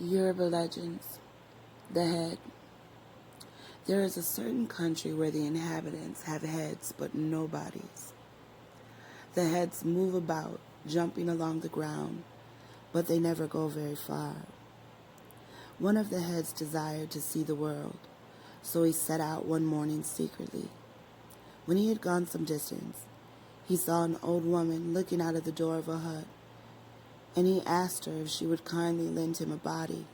Yoruba Legends, the head. There is a certain country where the inhabitants have heads but no bodies. The heads move about, jumping along the ground, but they never go very far. One of the heads desired to see the world, so he set out one morning secretly. When he had gone some distance, he saw an old woman looking out of the door of a hut, and he asked her if she would kindly lend him a body.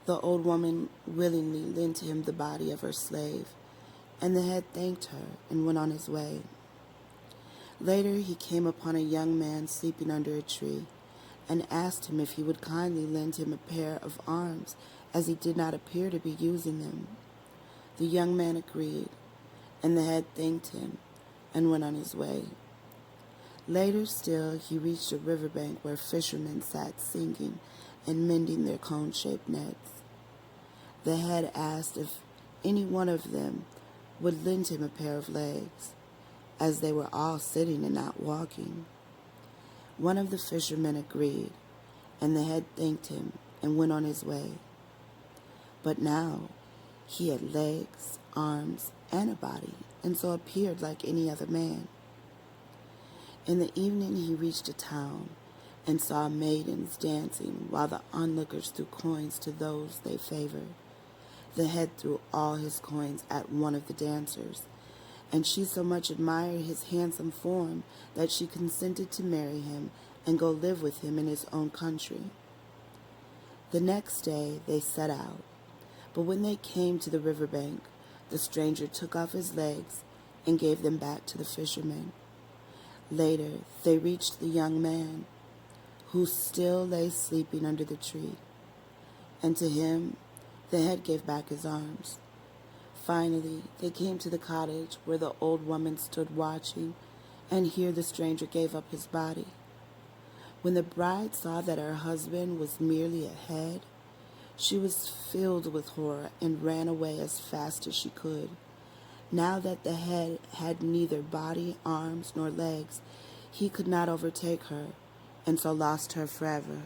The old woman willingly lent him the body of her slave, and the head thanked her and went on his way. Later he came upon a young man sleeping under a tree, and asked him if he would kindly lend him a pair of arms, as he did not appear to be using them. The young man agreed, and the head thanked him and went on his way. Later still he reached a riverbank where fishermen sat singing and mending their cone-shaped nets. The head asked if any one of them would lend him a pair of legs, as they were all sitting and not walking. One of the fishermen agreed, and the head thanked him and went on his way. But now he had legs, arms, and a body, and so appeared like any other man. In the evening he reached a town and saw maidens dancing while the onlookers threw coins to those they favored. The head threw all his coins at one of the dancers, and she so much admired his handsome form that she consented to marry him and go live with him in his own country. The next day they set out, but when they came to the riverbank, the stranger took off his legs and gave them back to the fishermen. Later they reached the young man, who still lay sleeping under the tree, and to him the head gave back his arms. Finally they came to the cottage where the old woman stood watching, and here the stranger gave up his body. When the bride saw that her husband was merely a head, she was filled with horror and ran away as fast as she could. Now that the head had neither body, arms, nor legs, he could not overtake her, and so lost her forever.